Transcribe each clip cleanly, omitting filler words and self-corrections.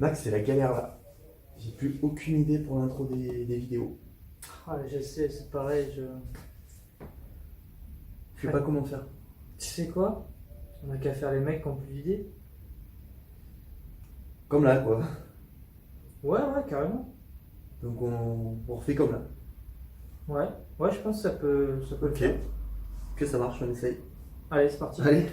Max, c'est la galère là. J'ai plus aucune idée pour l'intro des vidéos. Ah, je sais, c'est pareil. Je sais pas comment faire. Tu sais quoi? On a qu'à faire les mecs qui ont plus d'idées. Comme là, quoi. Ouais, carrément. Donc on refait comme là. Ouais, ouais, je pense que ça peut le Ok. faire. Que ça marche, on essaye. Allez, c'est parti. Allez.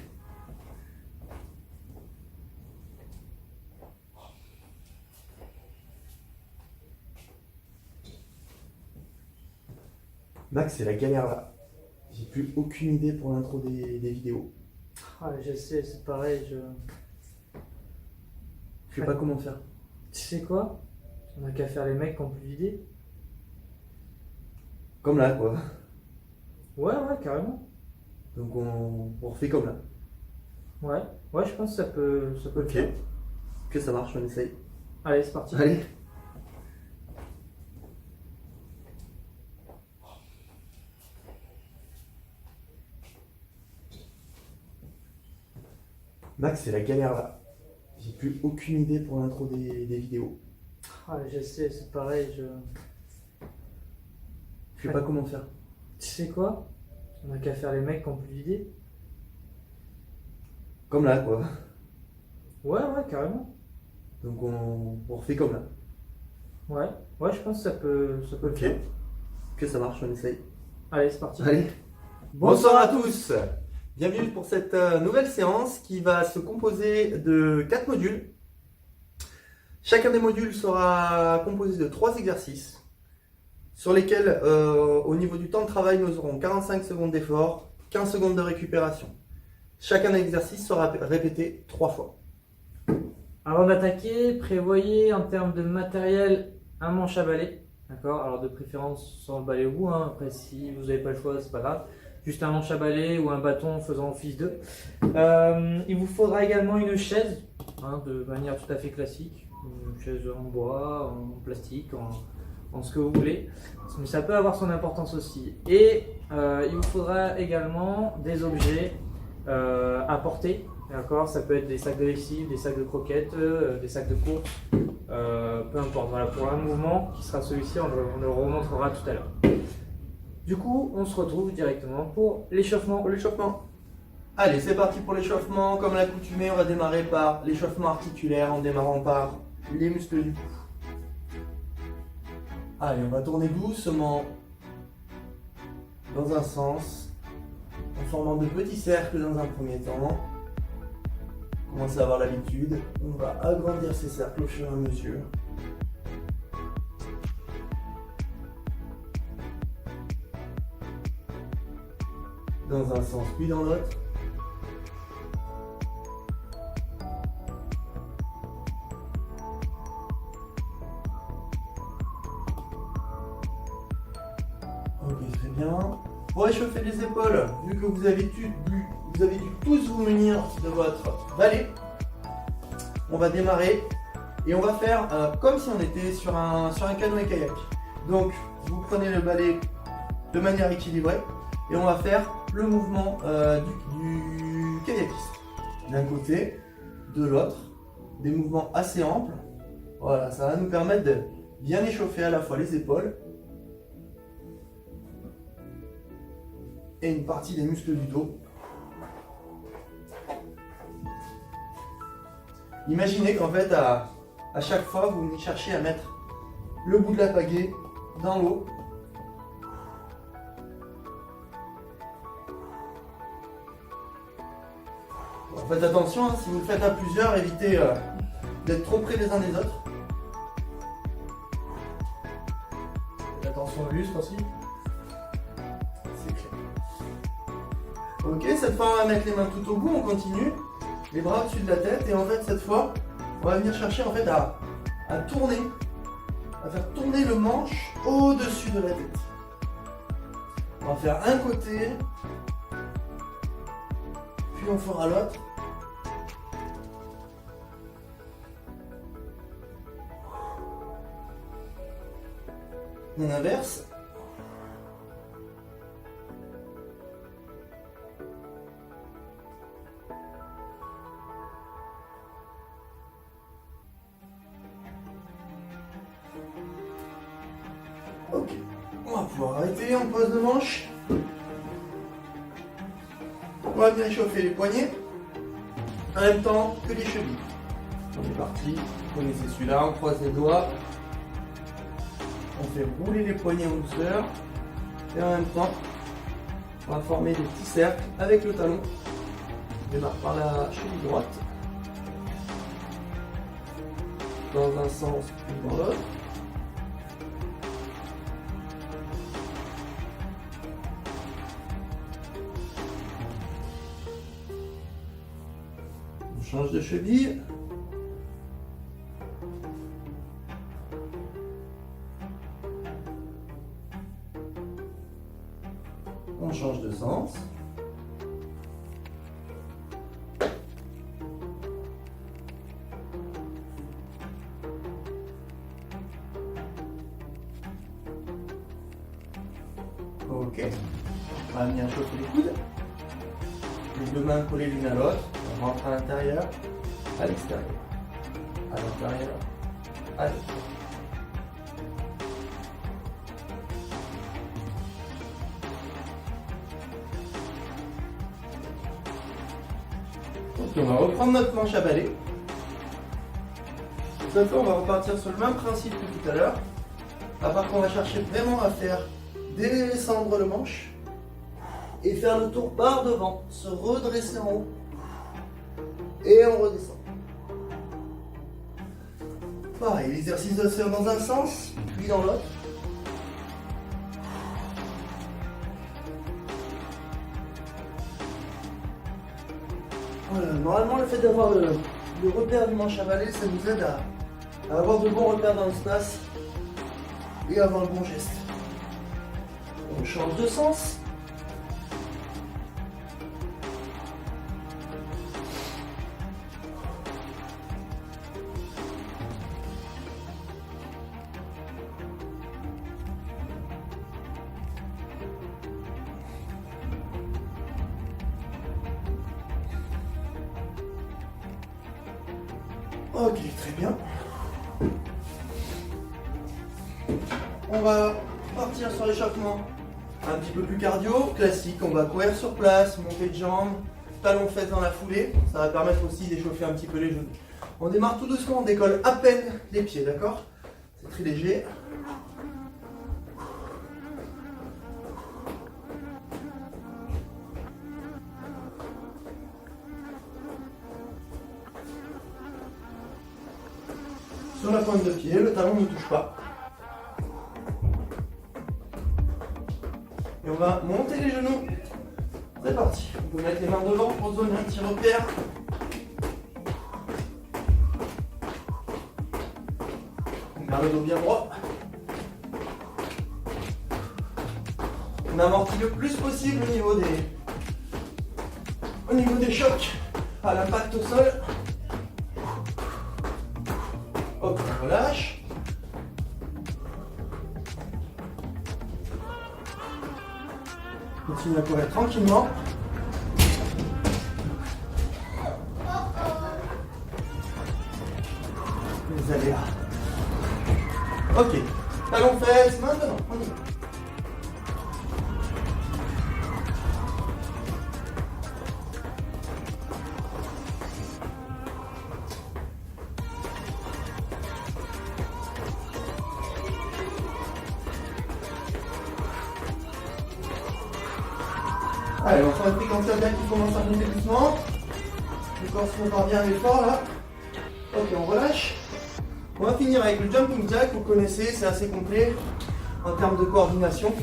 Max, c'est la galère là. J'ai plus aucune idée pour l'intro des vidéos. Ah, je sais, c'est pareil. Je sais pas comment faire. Tu sais quoi? On a qu'à faire les mecs qui ont plus d'idées. Comme là, quoi. Ouais, carrément. Donc on refait comme là. Ouais, je pense que ça peut le Ok. faire. Que ça marche, on essaye. Allez, c'est parti. Allez. Max, c'est la galère là. J'ai plus aucune idée pour l'intro des vidéos. Ah, je sais, c'est pareil. Je sais pas comment faire. Tu sais quoi? On a qu'à faire les mecs qui ont plus d'idées. Comme là, quoi. Ouais, carrément. Donc on refait comme là. Ouais, je pense que ça peut le Ok. faire. Que ça marche, on essaye. Allez, c'est parti. Allez. Bonsoir à tous. Bienvenue pour cette nouvelle séance qui va se composer de 4 modules. Chacun des modules sera composé de 3 exercices sur lesquels, au niveau du temps de travail, nous aurons 45 secondes d'effort, 15 secondes de récupération. Chacun des exercices sera répété 3 fois. Avant d'attaquer, prévoyez en termes de matériel un manche à balai. D'accord? Alors de préférence sans le balai au bout. Après, si vous n'avez pas le choix, c'est pas grave. Juste un manche à balai ou un bâton faisant office d'eux. Il vous faudra également une chaise, de manière tout à fait classique. Une chaise en bois, en plastique, en ce que vous voulez. Mais ça peut avoir son importance aussi. Et il vous faudra également des objets à porter. D'accord, ça peut être des sacs de lessive, des sacs de croquettes, des sacs de course, peu importe. Voilà, pour un mouvement qui sera celui-ci, on le remontrera tout à l'heure. Du coup, on se retrouve directement pour l'échauffement. Pour l'échauffement. Allez, c'est parti pour l'échauffement. Comme à l'accoutumée, on va démarrer par l'échauffement articulaire en démarrant par les muscles du cou. Allez, on va tourner doucement dans un sens, en formant de petits cercles dans un premier temps. Commencez à avoir l'habitude. On va agrandir ces cercles au fur et à mesure. Dans un sens puis dans l'autre. Ok, très bien. Pour échauffer les épaules, vu que vous avez dû tous vous munir de votre balai, on va démarrer et on va faire comme si on était sur un canoë-kayak. Donc, vous prenez le balai de manière équilibrée et on va faire le mouvement du kayakiste. D'un côté, de l'autre, des mouvements assez amples. Voilà, ça va nous permettre de bien échauffer à la fois les épaules et une partie des muscles du dos. Imaginez qu'en fait, à chaque fois, vous cherchez à mettre le bout de la pagaie dans l'eau. Faites attention, si vous le faites à plusieurs, évitez d'être trop près les uns des autres. Faites attention au lustre aussi. C'est clair. Ok, cette fois on va mettre les mains tout au bout, on continue. Les bras au-dessus de la tête et en fait cette fois, on va venir chercher en fait à tourner, à faire tourner le manche au-dessus de la tête. On va faire un côté, puis on fera l'autre. On inverse. Ok, on va pouvoir arrêter en pose de manche. On va bien chauffer les poignets en même temps que les chevilles. On est parti, vous connaissez celui-là, on croise les doigts. On fait rouler les poignets en douceur. Et en même temps, on va former des petits cercles avec le talon. On démarre par la cheville droite. Dans un sens puis dans l'autre. On change de cheville. On change de sens. Ok. On va bien chauffer les coudes. Les deux mains collées l'une à l'autre. On rentre à l'intérieur, à l'extérieur. À l'intérieur, à l'extérieur. Ok, on va reprendre notre manche à balai. Cette fois, on va repartir sur le même principe que tout à l'heure. À part qu'on va chercher vraiment à faire descendre le manche et faire le tour par devant, se redresser en haut et on redescend. Pareil, l'exercice doit se faire dans un sens, puis dans l'autre. Voilà, normalement, le fait d'avoir le repère du manche à balai, ça nous aide à avoir de bons repères dans l'espace et avoir le bon geste. On change de sens. Ok, très bien. On va partir sur l'échauffement un petit peu plus cardio, classique. On va courir sur place, monter de jambes, talons fesses dans la foulée. Ça va permettre aussi d'échauffer un petit peu les genoux. On démarre tout doucement, on décolle à peine les pieds, d'accord? C'est très léger. Sur la pointe de pied, le talon ne touche pas. Et on va monter les genoux. C'est parti. On peut mettre les mains devant pour se donner un petit repère. On garde le dos bien droit. On amortit le plus possible au niveau des chocs à l'impact au sol. Hop, on relâche. Continue à courir tranquillement. Les aléas. Ok. Talons fesses, main devant. On y va. Allez, on sent la fréquence cardiaque qui commence à monter doucement. Le corps se prépare bien à l'effort là. Ok, on relâche. On va finir avec le jumping jack, vous connaissez, c'est assez complet en termes de coordination.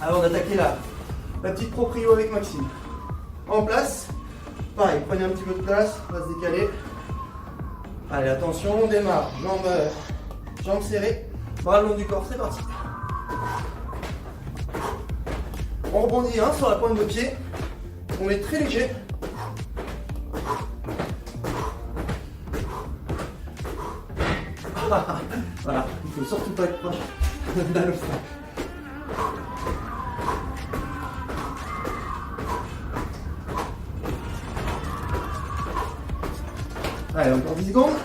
Avant d'attaquer la petite proprio avec Maxime. En place, pareil, prenez un petit peu de place, on va se décaler. Allez, attention, on démarre, jambes serrées, bras le long du corps, c'est parti. On rebondit sur la pointe de pied, on est très léger. Voilà, il ne faut surtout pas être proche d'un obstacle. Allez, encore 10 secondes.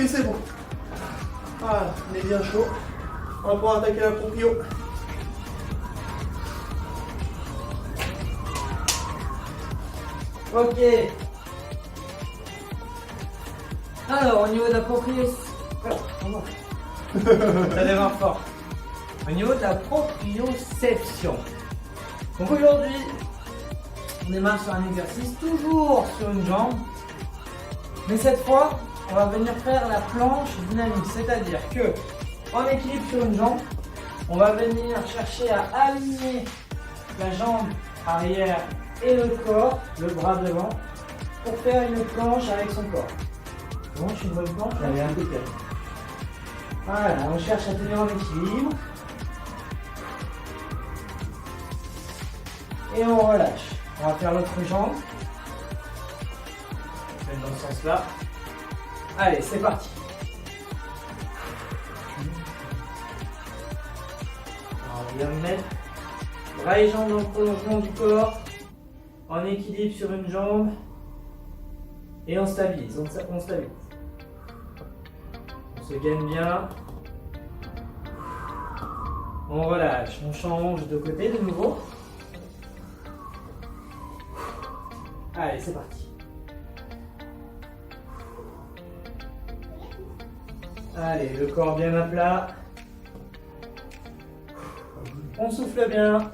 c'est bon. Voilà, on est bien chaud. On va pouvoir attaquer la proprio. Ok. Alors, au niveau de la proprioception. Ça démarre fort. Au niveau de la proprioception. Donc aujourd'hui, on démarre sur un exercice toujours sur une jambe. Mais cette fois, on va venir faire la planche dynamique. C'est-à-dire que, en équilibre sur une jambe, on va venir chercher à aligner la jambe arrière et le corps, le bras devant, pour faire une planche avec son corps. Bon, je suis une bonne planche, elle est impeccable. Voilà, on cherche à tenir en équilibre. Et on relâche. On va faire l'autre jambe. Même dans ce sens-là. Allez, c'est parti. On vient mettre bras et jambes dans le prolongement du corps. En équilibre sur une jambe. Et on stabilise. On stabilise. On se gaine bien. On relâche. On change de côté de nouveau. Allez, c'est parti. Allez, le corps bien à plat. On souffle bien.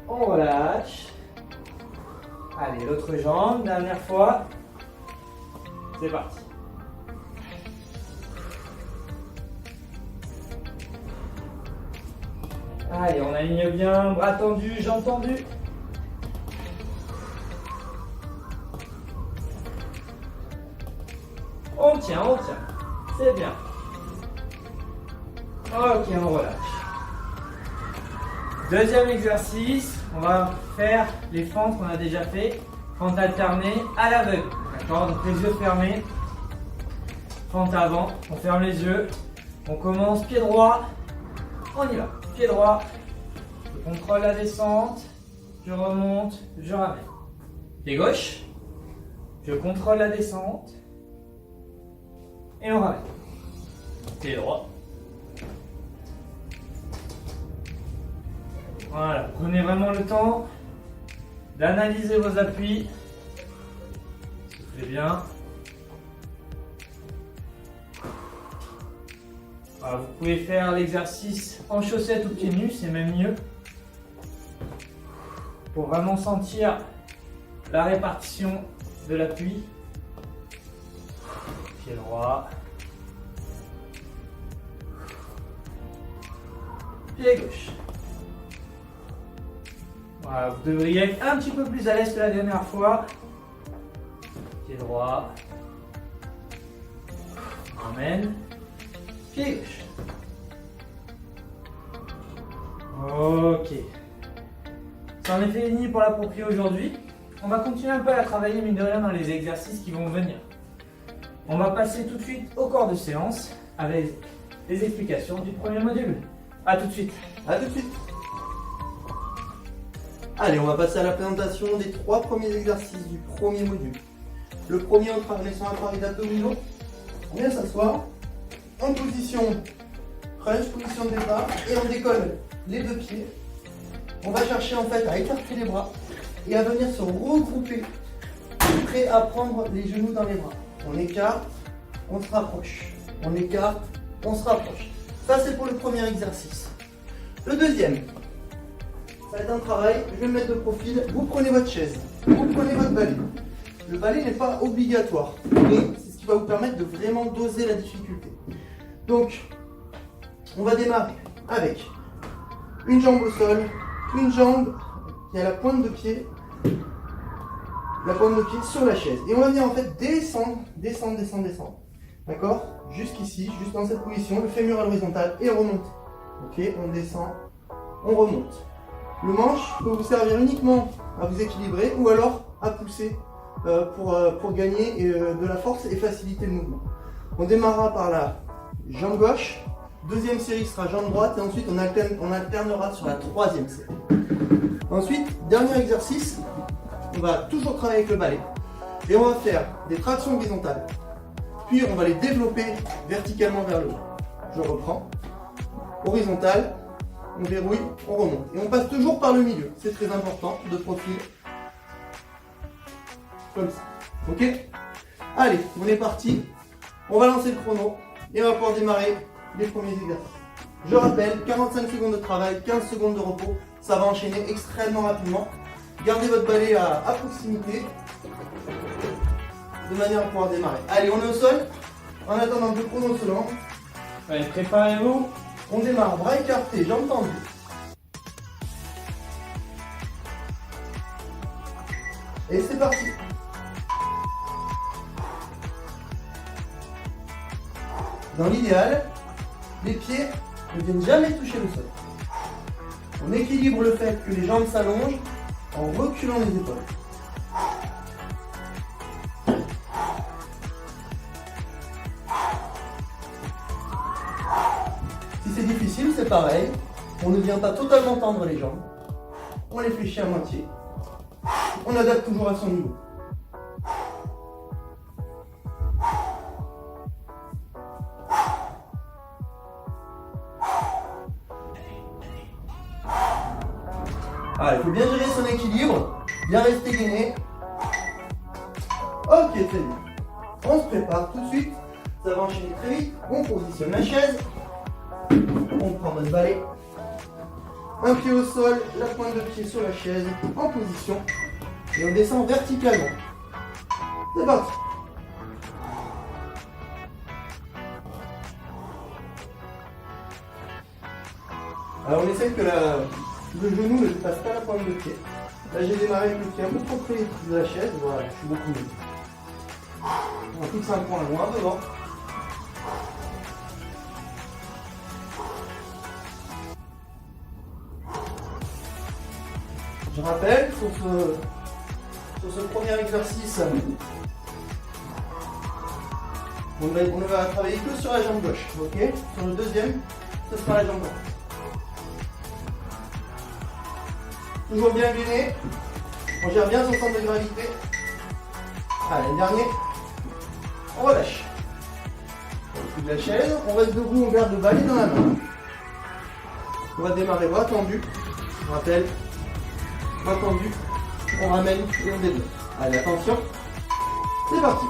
On relâche. Allez, l'autre jambe, dernière fois. C'est parti. Allez, on aligne bien, bras tendus, jambes tendues. On tient, c'est bien. Ok, on relâche. Deuxième exercice, on va faire les fentes qu'on a déjà fait. Fente alternée à l'aveugle. D'accord, donc les yeux fermés. Fente avant, on ferme les yeux. On commence pied droit. On y va. Pied droit. Je contrôle la descente. Je remonte, je ramène. Pied gauche. Je contrôle la descente. Et on ramène. Pied droit. Voilà, prenez vraiment le temps d'analyser vos appuis. Soufflez bien. Voilà, vous pouvez faire l'exercice en chaussettes ou pieds nus, c'est même mieux. Pour vraiment sentir la répartition de l'appui. Pied droit. Pied gauche. Voilà, vous devriez être un petit peu plus à l'aise que la dernière fois. Pied droit. Ramène. Pied gauche. Ok. C'en est fini pour la proprio aujourd'hui. On va continuer un peu à la travailler, mine de rien, dans les exercices qui vont venir. On va passer tout de suite au corps de séance avec les explications du premier module. A tout de suite. A tout de suite. Allez, on va passer à la présentation des 3 premiers exercices du premier module. Le premier, on travaille sur un appareil d'abdominaux. On vient s'asseoir en position crunch, position de départ, et on décolle les 2 pieds. On va chercher en fait à écarter les bras et à venir se regrouper, prêt à prendre les genoux dans les bras. On écarte, on se rapproche. On écarte, on se rapproche. Ça, c'est pour le premier exercice. Le deuxième, ça va être un travail, je vais me mettre de profil. Vous prenez votre chaise, vous prenez votre balai. Le balai n'est pas obligatoire, mais c'est ce qui va vous permettre de vraiment doser la difficulté. Donc, on va démarrer avec une jambe au sol, une jambe qui a la pointe de pied sur la chaise. Et on va venir en fait descendre. D'accord? Jusqu'ici, juste dans cette position, le fémur à l'horizontale et remonter. Ok, on descend, on remonte. Le manche peut vous servir uniquement à vous équilibrer ou alors à pousser pour gagner de la force et faciliter le mouvement. On démarrera par la jambe gauche, deuxième série sera jambe droite et ensuite on alternera sur la troisième série. Ensuite, dernier exercice, on on va toujours travailler avec le balai. Et on va faire des tractions horizontales. Puis on va les développer verticalement vers le haut. Je reprends. Horizontal, on verrouille, on remonte. Et on passe toujours par le milieu. C'est très important, de profil. Comme ça. Ok? Allez, on est parti. On va lancer le chrono. Et on va pouvoir démarrer les premiers exercices. Je rappelle, 45 secondes de travail, 15 secondes de repos. Ça va enchaîner extrêmement rapidement. Gardez votre balai à proximité. De manière à pouvoir démarrer. Allez, on est au sol. En attendant que le chrono se lance. Allez, préparez-vous. On démarre, bras écartés, jambes tendues. Et c'est parti. Dans l'idéal, les pieds ne viennent jamais toucher le sol. On équilibre le fait que les jambes s'allongent en reculant les épaules. Si c'est difficile, c'est pareil. On ne vient pas totalement tendre les jambes. On les fléchit à moitié. On adapte toujours à son niveau. Ah, il faut bien gérer son équilibre, bien rester gainé. Ok, très bien. On se prépare tout de suite. Ça va enchaîner très vite. On positionne la chaise. On prend notre balai. Un pied au sol, la pointe de pied sur la chaise, en position. Et on descend verticalement. C'est parti. Alors on essaie que le genou ne dépasse pas la pointe de pied. Là j'ai démarré avec le pied un peu trop près de la chaise. Voilà, je suis beaucoup mieux. On fixe un point loin devant. Je rappelle, sur ce premier exercice, on ne va travailler que sur la jambe gauche. Ok. Sur le deuxième, ce sera la jambe droite. Toujours bien gainé. On gère bien son centre de gravité. Allez, dernier. On relâche. On de la chaise, on reste debout, on garde le balai dans la main. On va démarrer bras tendu. Je rappelle, bras tendu, on ramène et on développe. Allez, attention. C'est parti.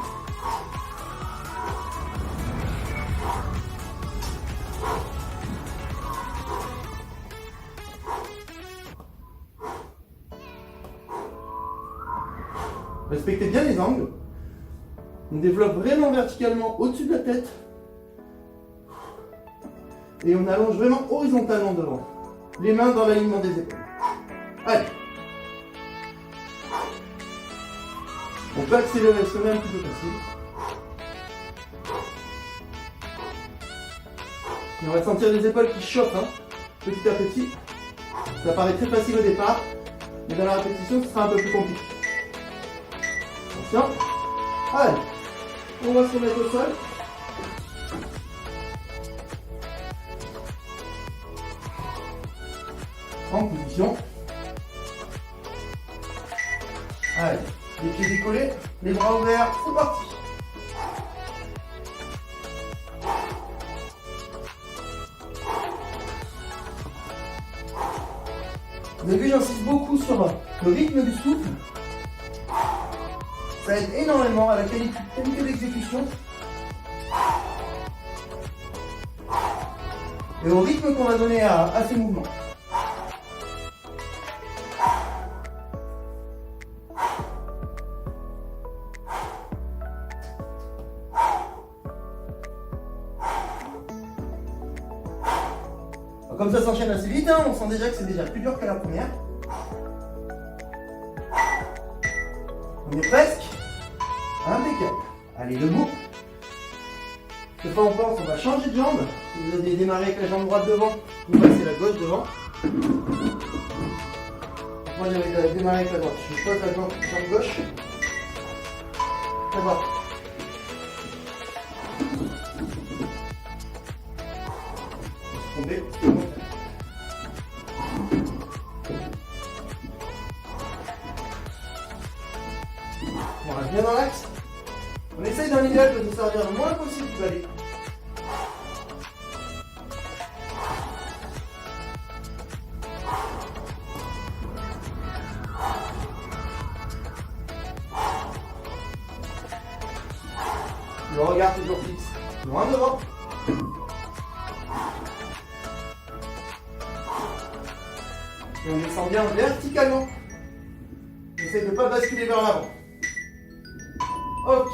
Respectez bien les angles. On développe vraiment verticalement au-dessus de la tête. Et on allonge vraiment horizontalement devant. Les mains dans l'alignement des épaules. Allez. On peut accélérer ce même un petit peu facile. Et on va sentir les épaules qui chauffent petit à petit. Ça paraît très facile au départ, mais dans la répétition, ce sera un peu plus compliqué. Attention. Allez. On va se remettre au sol. En position. Allez. Les pieds décollés, les bras ouverts, c'est parti. Vous avez vu, j'insiste beaucoup sur le rythme du souffle. Ça aide énormément à la qualité d'exécution et au rythme qu'on va donner à ces mouvements. Comme ça s'enchaîne assez vite, on sent déjà que c'est déjà plus dur que la première. On est presque. Impeccable. Allez, debout. Cette fois on pense, on va changer de jambe. Si vous avez démarré avec la jambe droite devant, vous passez la gauche devant. Moi j'avais démarré avec la droite. Je pose la jambe gauche. D'abord. Tomber. On essaye dans l'idéal de se servir le moins possible du balai. Le regard toujours fixe, loin devant. Et on descend bien verticalement. On essaie de ne pas basculer vers l'avant. Ok.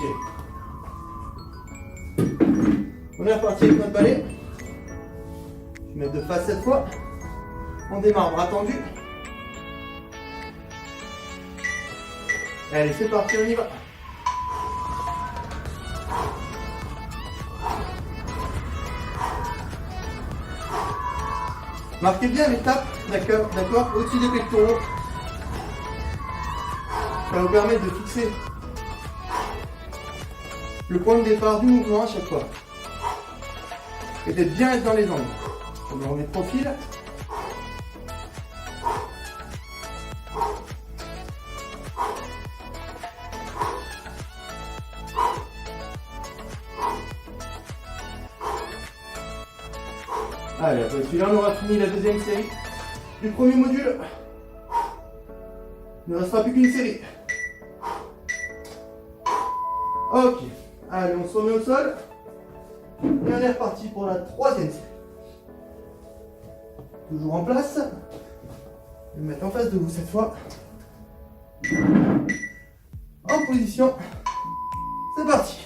On est reparti avec notre balai. Je vais mettre de face cette fois. On démarre, bras tendus. Allez, c'est parti, on y va. Marquez bien l'étape, d'accord, au-dessus des pectoraux. Ça vous permet de fixer le point de départ du mouvement à chaque fois. Et d'être bien être dans les angles. On va remettre profil. Allez, après celui-là, on aura fini la deuxième série du premier module. Il ne restera plus qu'une série. Ok, allez, on se remet au sol. Et on est reparti pour la troisième série. Toujours en place. Je vais me mettre en face de vous cette fois. En position. C'est parti.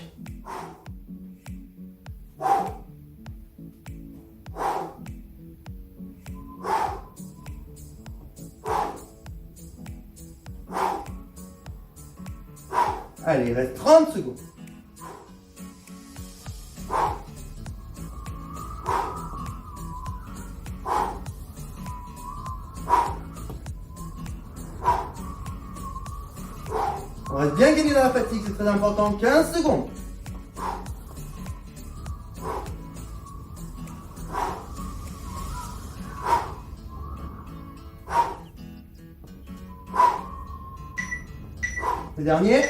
Allez, il reste 30 secondes. On reste bien gagné dans la fatigue, c'est très important. 15 secondes. Le dernier.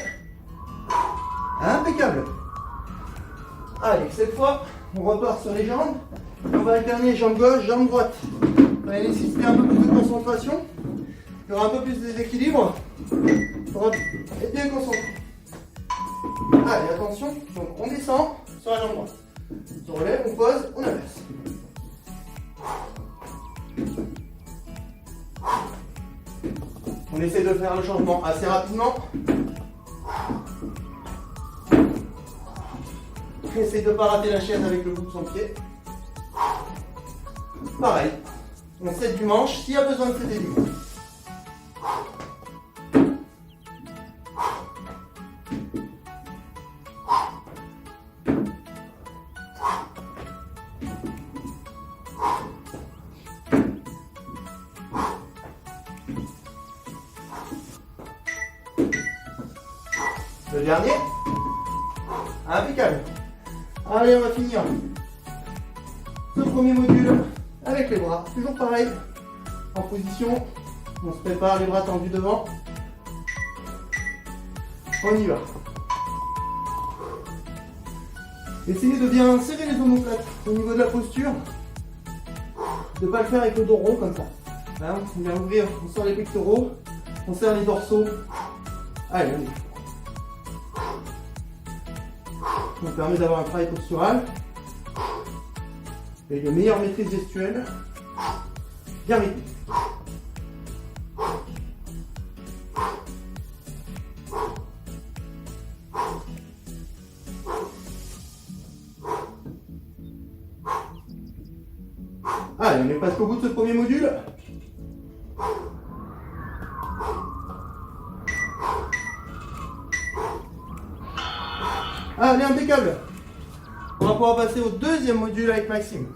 Impeccable. Allez, cette fois, on repart sur les jambes. On va alterner jambe gauche, jambe droite. Ça va nécessiter un peu plus de concentration. Il y aura un peu plus de déséquilibre. Il faudra être bien concentré. Allez, attention. Donc, on descend sur la jambe droite. On se relève, on pose, on inverse. On essaie de faire le changement assez rapidement. Essaye de ne pas rater la chaise avec le bout de son pied. Pareil, on cède du manche s'il y a besoin de céder du manche. Le dernier. Impeccable. Allez, on va finir ce premier module avec les bras. Toujours pareil, en position. On se prépare, les bras tendus devant. On y va. Essayez de bien serrer les omoplates au niveau de la posture. De ne pas le faire avec le dos rond comme ça. Hein, on vient ouvrir, on sort les pectoraux, on serre les dorsaux. Allez, on y va. Ça nous permet d'avoir un travail postural et une meilleure maîtrise gestuelle, bien rythmée. Allez, on est presque au bout de ce premier module. Allez, impeccable. On va pouvoir passer au deuxième module avec Maxime.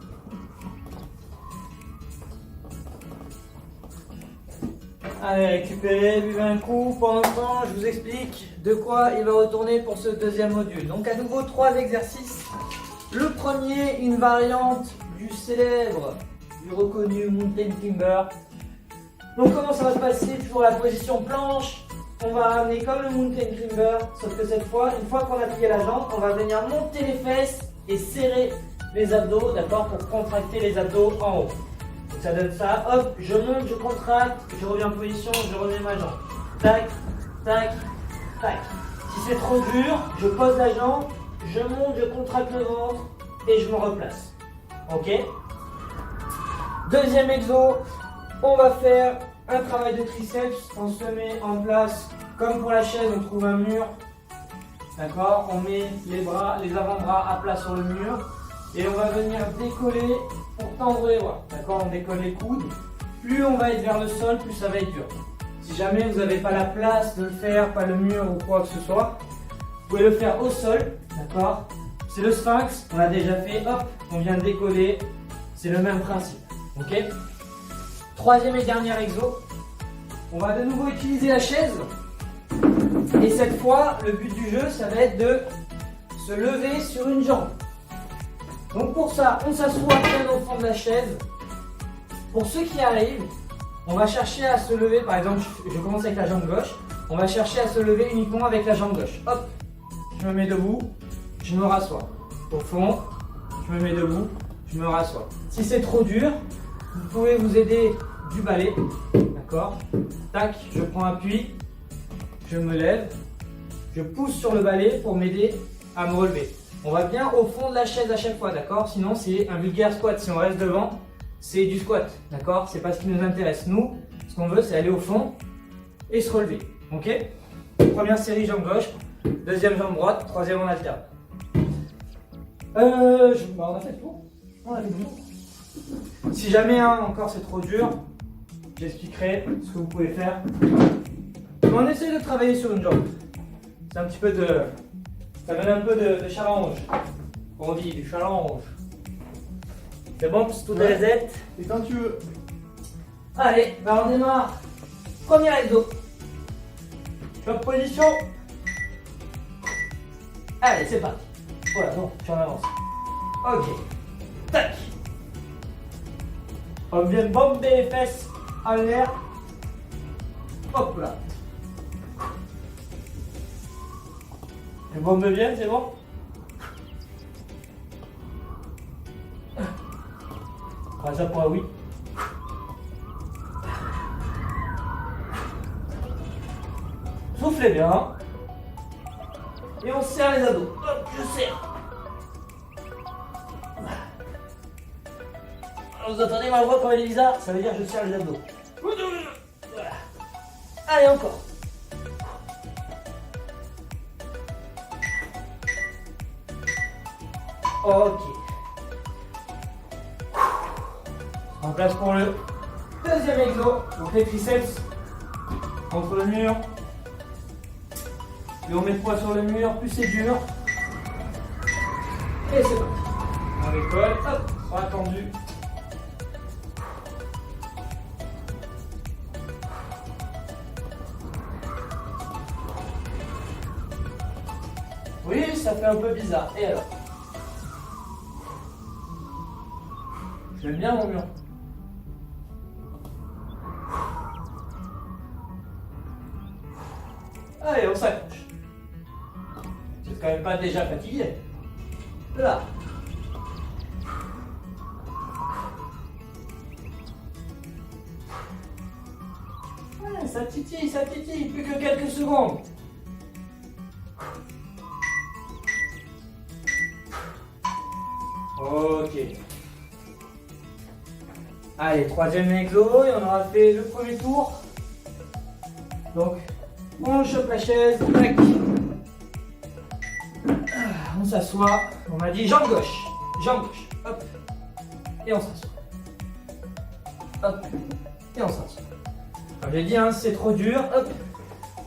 Allez, récupérez, buvez un coup. Pendant ce temps, je vous explique de quoi il va retourner pour ce deuxième module. Donc à nouveau, 3 exercices. Le premier, une variante du célèbre, du reconnu Mountain Climber. Donc comment ça va se passer? Toujours la position planche. on va ramener comme le mountain climber, sauf que cette fois, une fois qu'on a plié la jambe, on va venir monter les fesses et serrer les abdos, d'accord, pour contracter les abdos en haut. Donc ça donne ça, hop, je monte, je contracte, je reviens en position, je remets ma jambe. Tac, tac, tac. Si c'est trop dur, je pose la jambe, je monte, je contracte le ventre et je me replace. Ok? Deuxième exo, on va faire un travail de triceps. On se met en place comme pour la chaise, on trouve un mur. D'accord? On met les bras, les avant-bras à plat sur le mur. Et on va venir décoller pour tendre les bras. D'accord? On décolle les coudes. Plus on va être vers le sol, plus ça va être dur. Si jamais vous n'avez pas la place de le faire, pas le mur ou quoi que ce soit, vous pouvez le faire au sol. D'accord? C'est le sphinx, on l'a déjà fait. Hop, on vient de décoller. C'est le même principe. Ok? Troisième et dernier exo. On va de nouveau utiliser la chaise. Et cette fois, le but du jeu, ça va être de se lever sur une jambe. Donc pour ça, on s'assoit bien au fond de la chaise. Pour ceux qui arrivent, on va chercher à se lever. Par exemple, je commence avec la jambe gauche. On va chercher à se lever uniquement avec la jambe gauche. Hop, je me mets debout, je me rassois. Au fond, je me mets debout, je me rassois. Si c'est trop dur, vous pouvez vous aider du balai. D'accord? Tac, je prends appui, je me lève, je pousse sur le balai pour m'aider à me relever. On va bien au fond de la chaise à chaque fois, d'accord? Sinon, c'est un vulgaire squat. Si on reste devant, c'est du squat, d'accord? C'est pas ce qui nous intéresse. Nous, ce qu'on veut, c'est aller au fond et se relever, ok? Première série, jambe gauche, deuxième jambe droite, troisième en alterne. On a fait le tour. On a fait le tour. Si jamais encore c'est trop dur, j'expliquerai ce que vous pouvez faire. On essaie de travailler sur une jambe. C'est un petit peu de... Ça donne un peu de challenge. On dit du challenge. C'est bon, c'est tout de reset. Et quand tu veux. Allez, on démarre. Premier exo. Top position. Allez, c'est parti. Voilà, non, tu en avances. Ok. Tac. On vient bomber les fesses en l'air. Hop là. Tu bombes bien, c'est bon? On va ça pour un oui. Soufflez bien. Et on serre les abdos. Hop, je serre. Alors vous entendez ma voix comme elle est bizarre? Ça veut dire que je serre les abdos. Voilà. Allez, encore. Ok. En place pour le deuxième exo. Donc les triceps contre le mur. Plus on met le poids sur le mur, plus c'est dur. Et c'est parti. On décolle, hop, bras tendus. Oui, ça fait un peu bizarre. Et alors? J'aime bien mon mur. Allez, on s'accroche. C'est quand même pas déjà fatigué. Là. Ouais, ça titille, plus que quelques secondes. Ok. Allez, troisième exo, et on aura fait le premier tour. Donc, on chope la chaise, tac. On s'assoit, on m'a dit jambe gauche, hop, et on s'assoit. Hop, et on s'assoit. Comme j'ai dit, c'est trop dur, hop,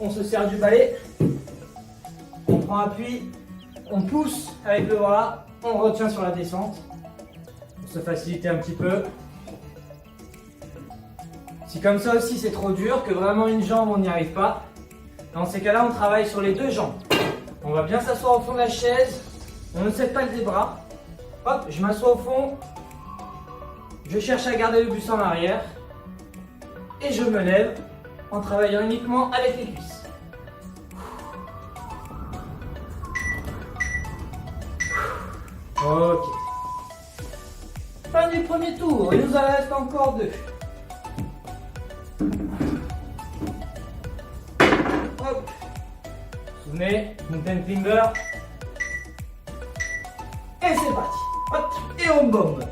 on se sert du balai, on prend appui, on pousse avec le bras, on retient sur la descente, pour se faciliter un petit peu. Si comme ça aussi c'est trop dur, que vraiment une jambe on n'y arrive pas, dans ces cas-là on travaille sur les deux jambes. On va bien s'asseoir au fond de la chaise, on ne sépare pas les bras. Hop, je m'assois au fond, je cherche à garder le buste en arrière et je me lève en travaillant uniquement avec les cuisses. Ok. Fin du premier tour, il nous en reste encore 2. Hop. Souvenez, mountain climber. Et c'est parti. Hop, et on bombe.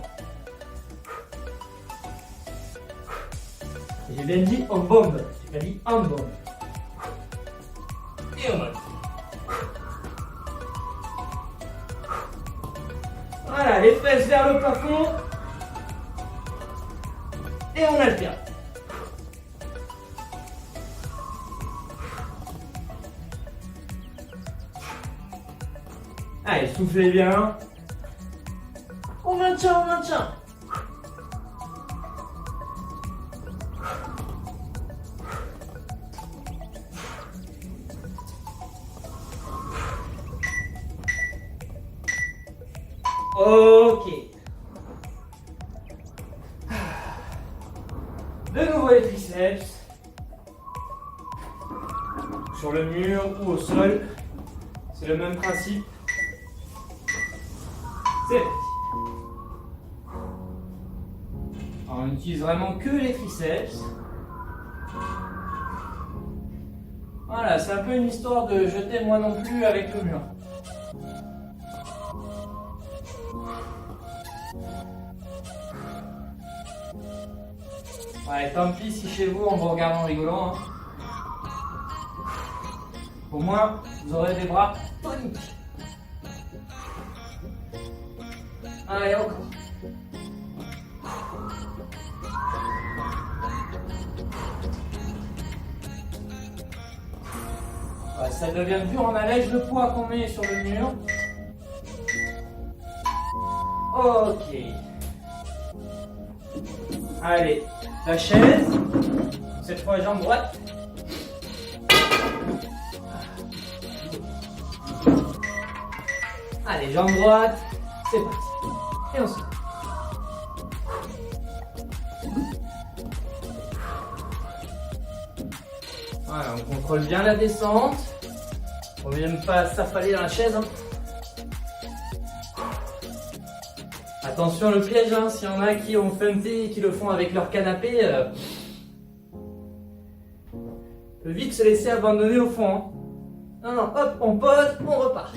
J'ai bien dit on bombe, j'ai pas dit on bombe. Et on monte. Voilà, les fesses vers le plafond. Et on alterne. Allez, soufflez bien. On maintient, on maintient. Ok. De nouveau les triceps. Sur le mur ou au sol. C'est le même principe. C'est parti. Alors, on n'utilise vraiment que les triceps. Voilà, c'est un peu une histoire de jeter moi non plus avec le mur. Ouais, tant pis si chez vous on vous regarde en rigolant. Hein. Au moins, vous aurez des bras toniques. Allez, encore. Ouais, ça devient dur, on allège le poids qu'on met sur le mur. Ok. Allez, la chaise. Cette fois, jambe droite. Allez, jambe droite. C'est parti. Et on sort. Voilà, on contrôle bien la descente. On ne vient pas s'affaler dans la chaise. Hein. Attention le piège, hein. S'il y en a qui ont funté et qui le font avec leur canapé, peut vite se laisser abandonner au fond. Hein. Non, non, hop, on pose, on repart.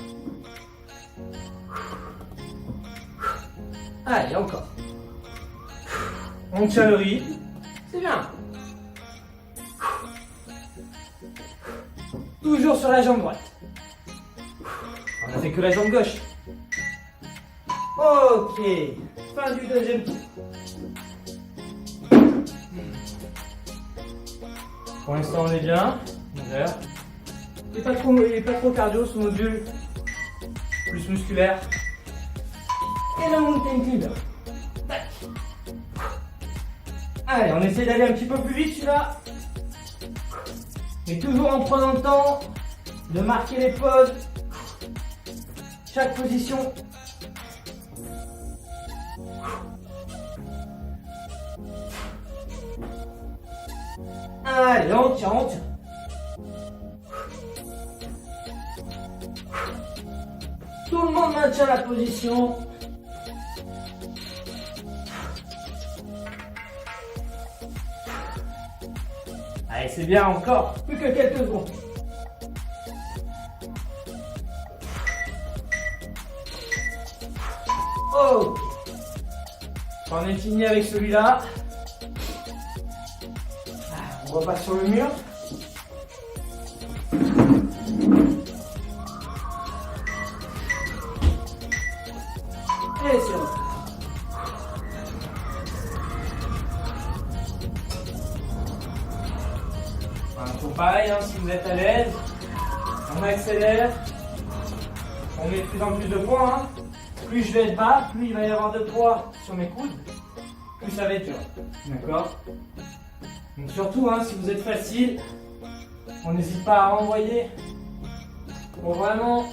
Allez, encore. On tient le rythme. C'est bien. Toujours sur la jambe droite. On a fait que la jambe gauche. Ok. Fin du deuxième tour. Pour l'instant, on est bien. Il n'est pas trop cardio ce module. Plus musculaire. Et le mountain climber. Tac. Allez, on essaie d'aller un petit peu plus vite celui-là. Mais toujours en prenant le temps de marquer les pauses. Chaque position. Allez, on tient, on tient. Tout le monde maintient la position. Allez, c'est bien encore. Plus que quelques secondes. Oh. On est fini avec celui-là. On repasse sur le mur. Et c'est bon. Faut pareil, hein, si vous êtes à l'aise, on accélère, on met de plus en plus de poids. Hein. Plus je vais être bas, plus il va y avoir de poids sur mes coudes, plus ça va être dur. D'accord? Donc surtout, hein, si vous êtes facile, on n'hésite pas à envoyer pour vraiment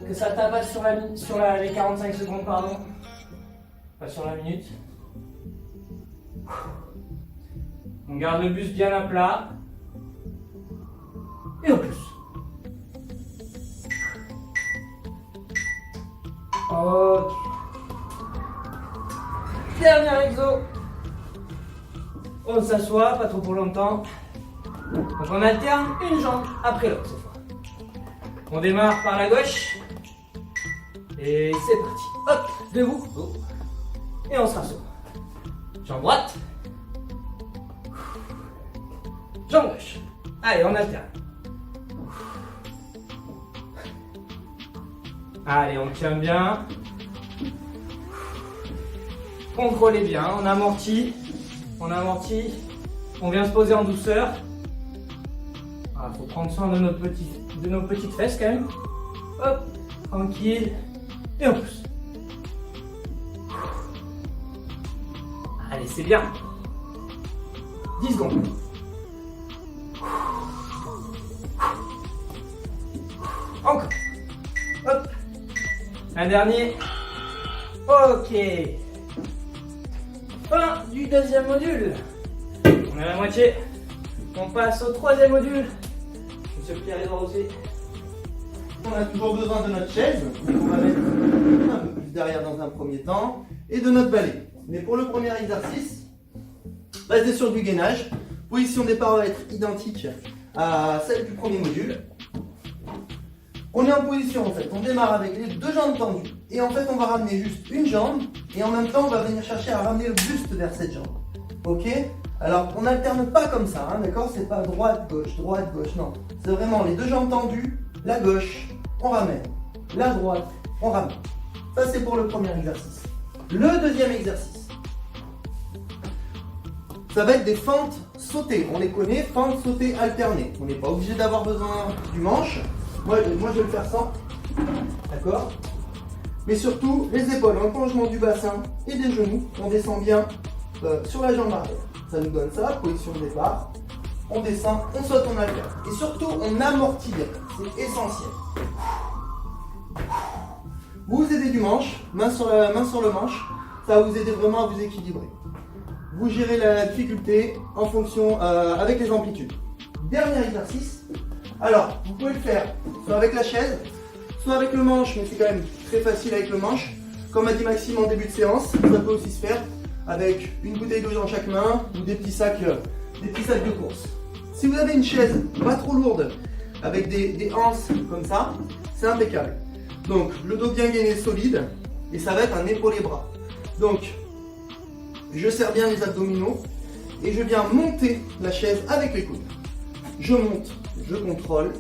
que ça tabasse sur les 45 secondes, pardon, pas sur la minute. On garde le buste bien à plat. Et on pousse. Ok. Dernier exo. On s'assoit, pas trop pour longtemps. Donc on alterne une jambe après l'autre cette fois. On démarre par la gauche. Et c'est parti. Hop, debout. Et on se rassoit. Jambe droite. Jambe gauche. Allez, on alterne. Allez, on tient bien. Contrôlez bien, on amortit. On amortit. On vient se poser en douceur. Il faut prendre soin de nos petites fesses quand même. Hop, tranquille. Et on pousse. Allez, c'est bien. 10 secondes. Encore. Hop. Un dernier. Ok. Fin du deuxième module. On est à la moitié. On passe au troisième module. Monsieur Pierre Edouard aussi. On a toujours besoin de notre chaise, donc on va mettre un peu plus derrière dans un premier temps, et de notre balai. Mais pour le premier exercice, basé sur du gainage, position de départ va être identique à celle du premier module. On est en position en fait, on démarre avec les deux jambes tendues, et en fait on va ramener juste une jambe, et en même temps on va venir chercher à ramener le buste vers cette jambe. Ok? Alors on n'alterne pas comme ça, hein, d'accord? C'est pas droite, gauche, non. C'est vraiment les deux jambes tendues, la gauche, on ramène, la droite, on ramène. Ça c'est pour le premier exercice. Le deuxième exercice, ça va être des fentes sautées. On les connaît, fentes sautées alternées. On n'est pas obligé d'avoir besoin du manche. Moi je vais le faire sans, d'accord? Mais surtout les épaules, enclenchement du bassin et des genoux, on descend bien sur la jambe arrière. Ça nous donne ça, position de départ. On descend, on saute, on alterne. Et surtout, on amortit bien. C'est essentiel. Vous aidez du manche, main sur le manche. Ça va vous aider vraiment à vous équilibrer. Vous gérez la difficulté en fonction, avec les amplitudes. Dernier exercice. Alors, vous pouvez le faire soit avec la chaise, soit avec le manche, mais c'est quand même très facile avec le manche. Comme a dit Maxime en début de séance, ça peut aussi se faire avec une bouteille d'eau dans chaque main ou des petits sacs de course. Si vous avez une chaise pas trop lourde, avec des anses comme ça, c'est impeccable. Donc, le dos bien gainé, solide, et ça va être un épaulé-bras. Donc, je serre bien les abdominaux, et je viens monter la chaise avec les coudes. Je monte, je contrôle,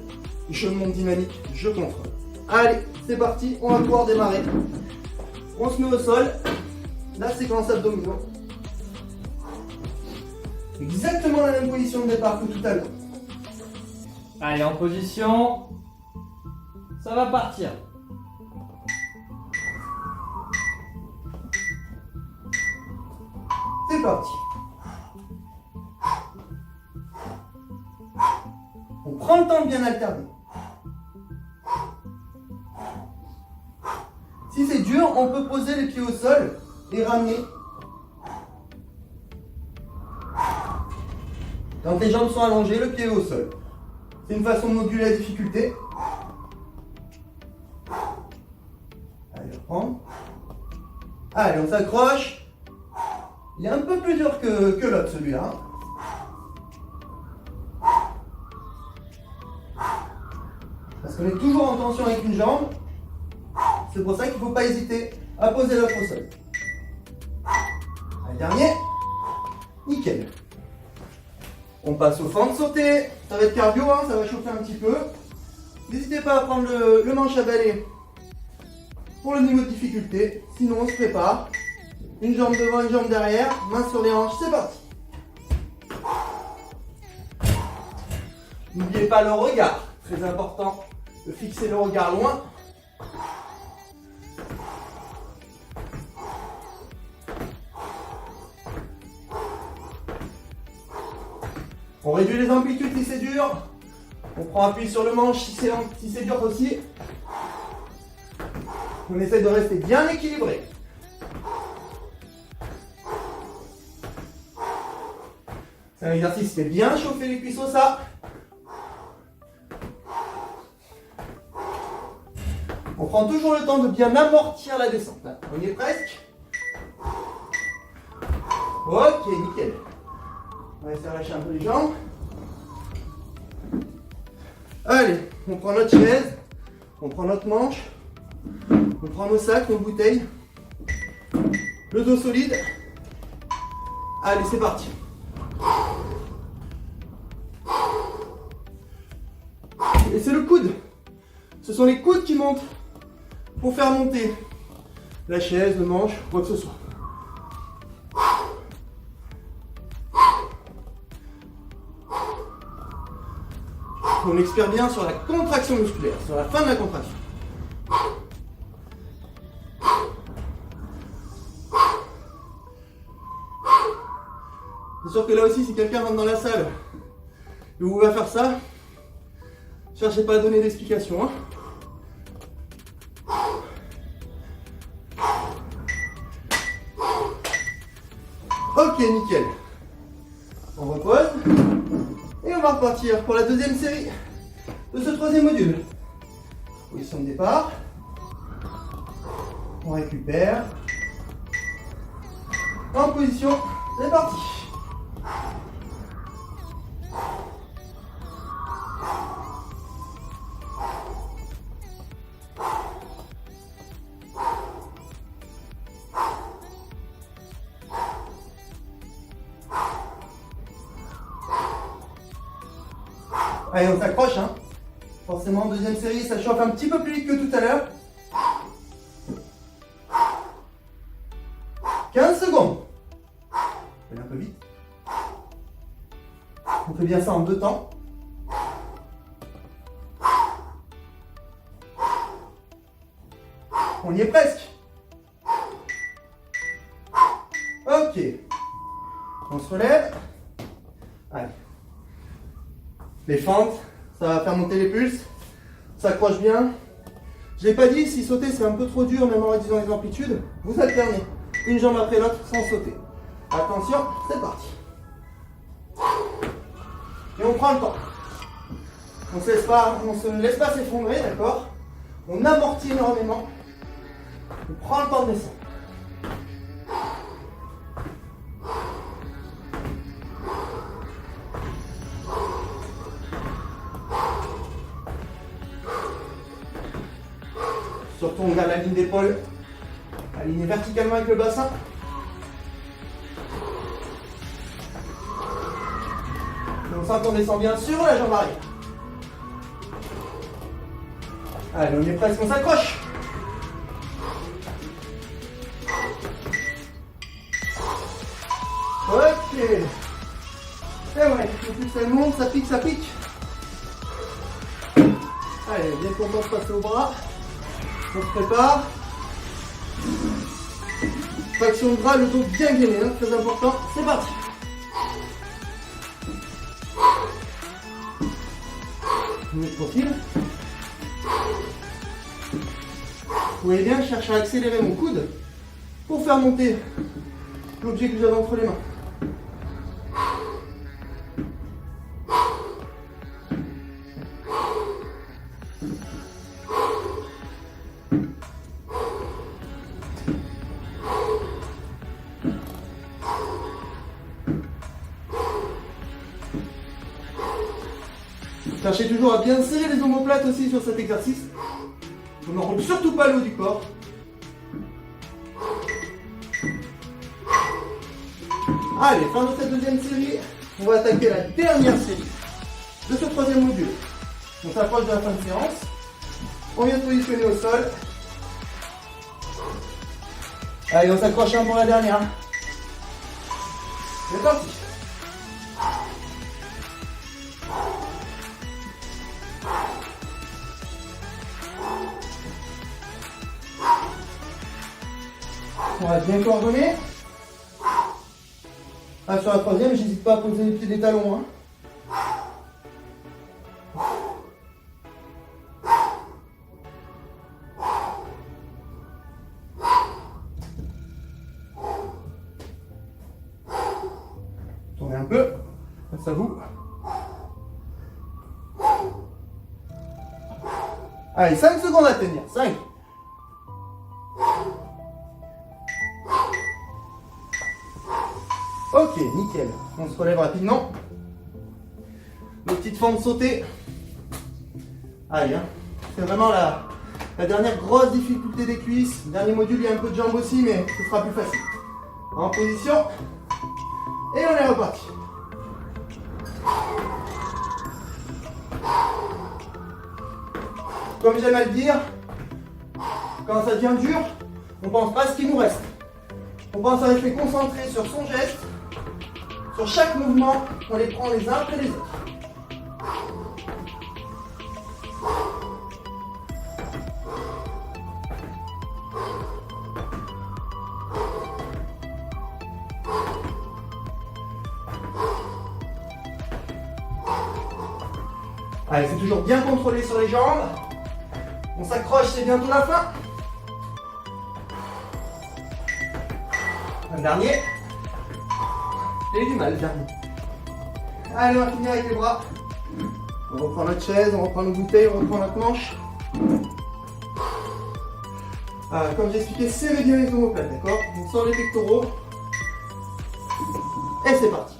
je monte dynamique, je contrôle. Allez, c'est parti, on va pouvoir démarrer. On se met au sol, la séquence abdominaux. Exactement la même position de départ que tout à l'heure. Allez, en position. Ça va partir. C'est parti. On prend le temps de bien alterner. Si c'est dur, on peut poser les pieds au sol et ramener. Quand les jambes sont allongées, le pied est au sol. C'est une façon de moduler la difficulté. Allez, on reprend. Allez, on s'accroche. Il est un peu plus dur que l'autre, celui-là. Parce qu'on est toujours en tension avec une jambe. C'est pour ça qu'il ne faut pas hésiter à poser l'autre au sol. Allez, dernier. Nickel. On passe aux fentes sautées. Ça va être cardio, hein, ça va chauffer un petit peu. N'hésitez pas à prendre le manche à balai pour le niveau de difficulté. Sinon, on se prépare. Une jambe devant, une jambe derrière. Main sur les hanches, c'est parti. N'oubliez pas le regard. Très important de fixer le regard loin. On réduit les amplitudes si c'est dur. On prend appui sur le manche si c'est dur aussi. On essaie de rester bien équilibré. C'est un exercice qui fait bien chauffer les cuisses, ça. On prend toujours le temps de bien amortir la descente. Là, on y est presque. Ok, nickel. On va essayer de lâcher un peu les jambes. Allez, on prend notre chaise, on prend notre manche, on prend nos sacs, nos bouteilles, le dos solide. Allez, c'est parti. Et c'est le coude. Ce sont les coudes qui montent pour faire monter la chaise, le manche, quoi que ce soit. On expire bien sur la contraction musculaire, sur la fin de la contraction. C'est sûr que là aussi, si quelqu'un rentre dans la salle et vous va faire ça, cherchez pas à donner d'explication. Ok, nickel. On repose. Et on va repartir pour la deuxième série de ce troisième module. Position de départ. On récupère. En position, c'est parti. Allez, on s'accroche, hein. Forcément, deuxième série, ça chauffe un petit peu plus vite que tout à l'heure. 15 secondes. On fait un peu vite. On fait bien ça en 2 temps. On y est presque. Ok. On se relève. Allez. Les fentes, ça va faire monter les pulses. Ça accroche bien. Je l'ai pas dit, si sauter c'est un peu trop dur, même en réduisant les amplitudes, vous alternez une jambe après l'autre sans sauter. Attention, c'est parti. Et on prend le temps. On se laisse pas s'effondrer, d'accord? On amortit énormément. On prend le temps de descendre. Surtout on garde la ligne d'épaule alignée verticalement avec le bassin. Et on sent qu'on descend bien sur la jambe arrière. Allez, on est presque, on s'accroche. Ok. Et ouais, plus ça monte, ça pique, ça pique. Allez, bien content de passer au bras. On se prépare. Traction de bras, le dos bien gainé, hein, très important. C'est parti. Mieux profil. Vous voyez bien, je cherche à accélérer mon coude pour faire monter l'objet que j'avais entre les mains. Cherchez toujours à bien serrer les omoplates aussi sur cet exercice. On n'enrobe surtout pas le haut du corps. Allez, fin de cette deuxième série. On va attaquer la dernière série de ce troisième module. On s'approche de la fin de séance. On vient de positionner au sol. Allez, on s'accroche un pour la dernière. C'est parti. On va bien coordonner. Ah, sur la troisième, j'hésite pas à poser les pieds des talons. Hein. Tournez un peu, face à vous. Allez, 5 secondes à tenir. 5. Ok, nickel. On se relève rapidement. Nos petites fentes sautées. Allez, hein. C'est vraiment la dernière grosse difficulté des cuisses. Dernier module, il y a un peu de jambes aussi, mais ce sera plus facile. En position. Et on est reparti. Comme j'aime à le dire, quand ça devient dur, on pense pas à ce qui nous reste. On pense à rester concentré sur son geste, sur chaque mouvement, on les prend les uns après les autres. Allez, c'est toujours bien contrôlé sur les jambes. On s'accroche, c'est bientôt la fin. Un dernier. J'ai eu du mal, le dernier. Allez, on va finir avec les bras. On reprend notre chaise, on reprend nos bouteilles, on reprend notre manche. Comme j'ai expliqué, serrez bien les omoplates, d'accord? On sort les pectoraux. Et c'est parti.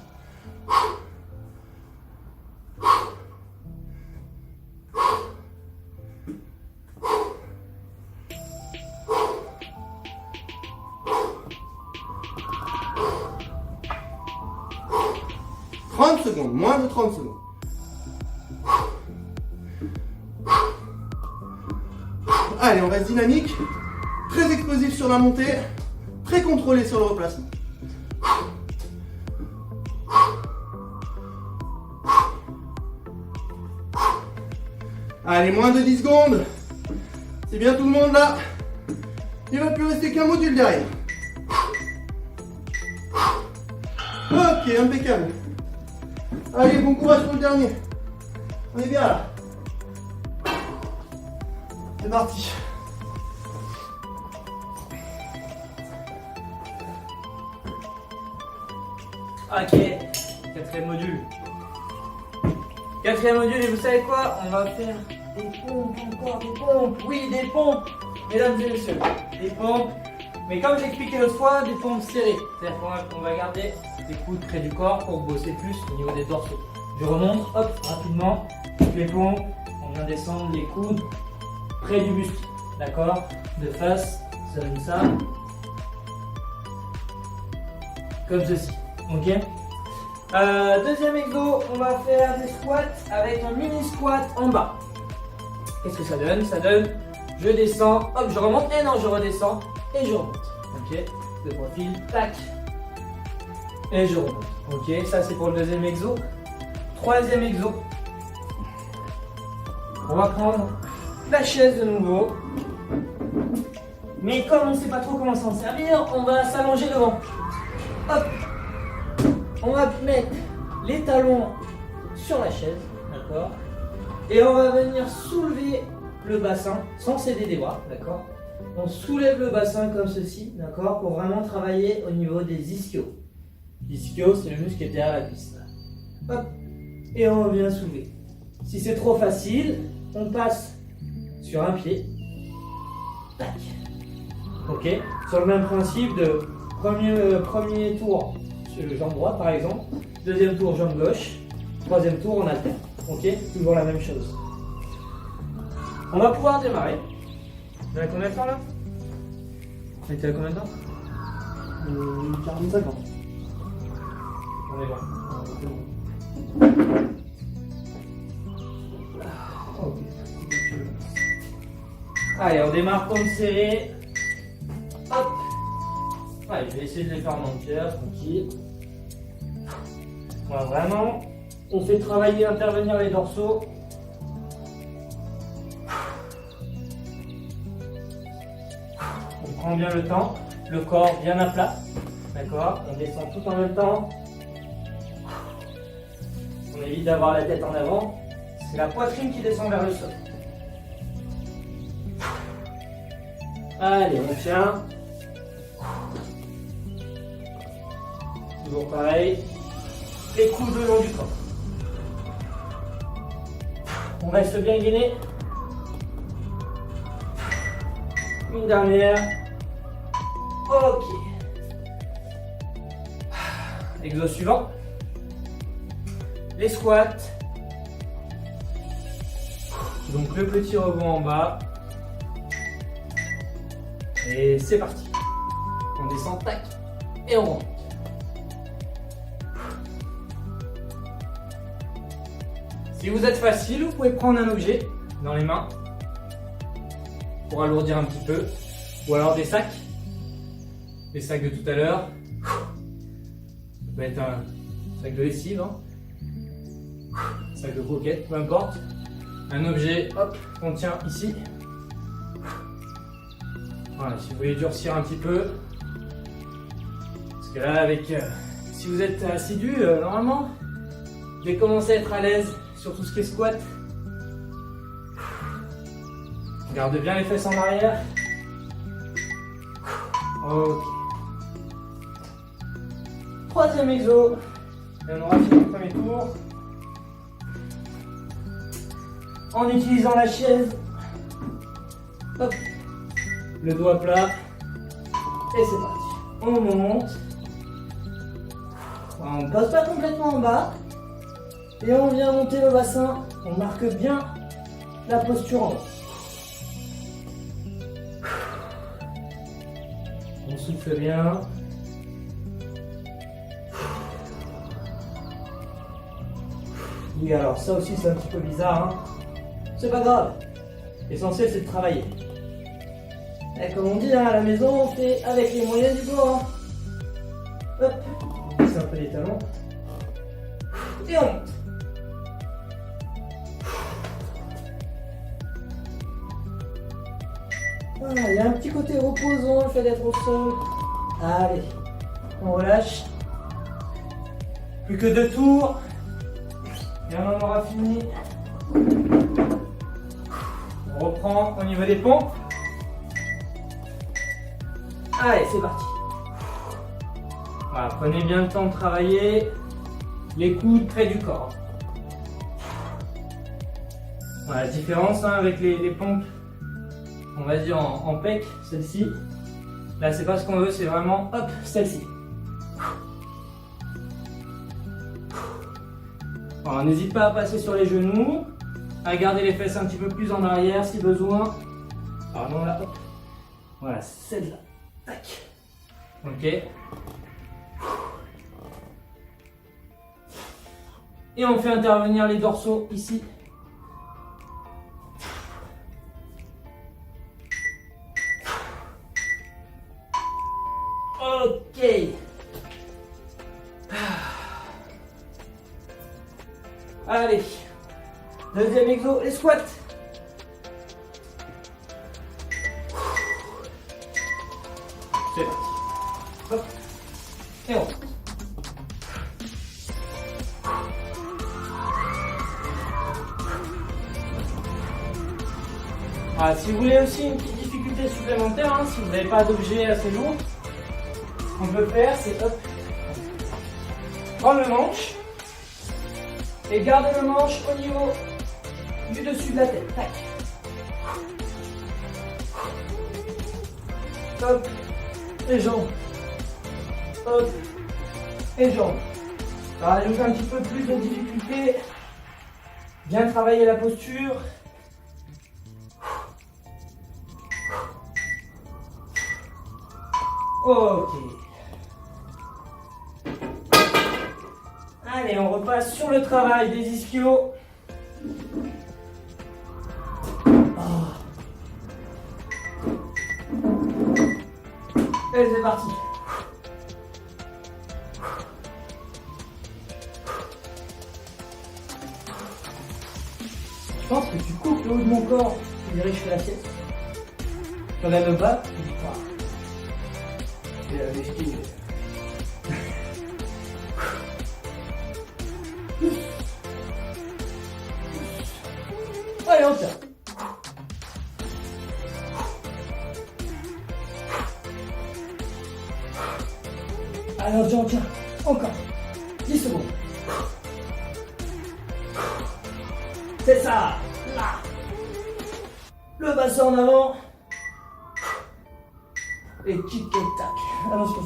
Moins de 30 secondes. Allez, on reste dynamique, très explosif sur la montée, très contrôlé sur le replacement. Allez, moins de 10 secondes. C'est bien tout le monde là. Il ne va plus rester qu'un module derrière. Ok, impeccable. Allez, bon courage pour le dernier. On est bien là. C'est parti. Ok, quatrième module. Quatrième module, et vous savez quoi? On va faire des pompes, encore des pompes. Oui, des pompes, mesdames et messieurs. Des pompes, mais comme j'expliquais l'autre fois, des pompes serrées. C'est-à-dire qu'on va garder les coudes près du corps pour bosser plus au niveau des dorsaux. Je remonte, hop, rapidement, les pompes, on vient descendre les coudes près du buste, d'accord? De face, ça donne ça, comme ceci, ok? Deuxième exo, on va faire des squats avec un mini squat en bas. Qu'est-ce que ça donne? Ça donne, je descends, hop, je remonte, et non, je redescends, et je remonte, ok? De profil, tac, et je remonte. Ok, ça c'est pour le deuxième exo. Troisième exo. On va prendre la chaise de nouveau. Mais comme on ne sait pas trop comment s'en servir, on va s'allonger devant. Hop. On va mettre les talons sur la chaise, d'accord? Et on va venir soulever le bassin sans céder des bras, d'accord? On soulève le bassin comme ceci, d'accord? Pour vraiment travailler au niveau des ischios. L'ischio, c'est le muscle qui est derrière la cuisse. Hop, et on vient soulever. Si c'est trop facile, on passe sur un pied. Tac. Ok. Sur le même principe de premier tour sur le jambe droite par exemple, deuxième tour jambe gauche, troisième tour on alterne. Ok. Toujours la même chose. On va pouvoir démarrer. On est à combien de temps là? On était à combien de temps? 45 ans. On est bon. Ok. Allez, on démarre pompe serrée. Hop. Allez, je vais essayer de les faire en entière, tranquille. Voilà, vraiment, on fait travailler, intervenir les dorsaux. On prend bien le temps, le corps bien à plat. D'accord? On descend tout en même temps. On évite d'avoir la tête en avant. C'est la poitrine qui descend vers le sol. Allez, on tient. Toujours pareil. Les coudes le long du corps. On reste bien gainé. Une dernière. Ok. Exo suivant. Les squats. Donc le petit rebond en bas. Et c'est parti. On descend, tac, et on remonte. Si vous êtes facile, vous pouvez prendre un objet dans les mains pour alourdir un petit peu. Ou alors des sacs. Les sacs de tout à l'heure. Ça peut être un sac de lessive, hein. Un sac de croquettes, peu importe. Un objet, hop, qu'on tient ici. Voilà, si vous voulez durcir un petit peu. Parce que là, avec, si vous êtes assidu, normalement, vous allez commencer à être à l'aise sur tout ce qui est squat. Garde bien les fesses en arrière. Ok. Troisième exo. Et on aura fini le premier tour. En utilisant la chaise. Hop. Le doigt plat. Et c'est parti. On monte. On ne passe pas complètement en bas. Et on vient monter le bassin. On marque bien la posture en haut. On souffle bien. Oui, alors ça aussi c'est un petit peu bizarre, hein. C'est pas grave. L'essentiel c'est de travailler. Et comme on dit, hein, à la maison, on fait avec les moyens du bord. Hop, c'est un peu les talons. Et on monte. Voilà, il y a un petit côté reposant, le fait d'être au sol. Allez, on relâche. Plus que 2 tours. Et on en aura fini. On reprend au niveau des pompes. Allez, c'est parti. Voilà, prenez bien le temps de travailler. Les coudes près du corps. Voilà, la différence, hein, avec les pompes, on va dire en pec, celle-ci. Là, c'est pas ce qu'on veut, c'est vraiment, hop, celle-ci. Alors, n'hésite pas à passer sur les genoux, à garder les fesses un petit peu plus en arrière si besoin. Alors non, là, hop. Voilà, celle-là. Tac. Ok. Et on fait intervenir les dorsaux ici. Ok. Allez. Deuxième exo, les squats. C'est parti. Hop. Et on. Ah, si vous voulez aussi une petite difficulté supplémentaire, hein, si vous n'avez pas d'objet assez lourd, ce qu'on peut faire, c'est hop, prendre le manche et garder le manche au niveau du dessus de la tête. Tac. Hop, et jambes. Hop, et jambes. Ça rajoute un petit peu plus de difficulté. Bien travailler la posture. Ok. Allez, on repasse sur le travail des ischios. Et c'est parti. Je pense que tu coupes le haut de mon corps. Tu dirais que je fais la sieste. Je regarde le bas. Les skis. Allez, on tient. Allez, on tient. Encore. 10 secondes. C'est ça. Là. Le bassin en avant. Et kick et tac. Attention.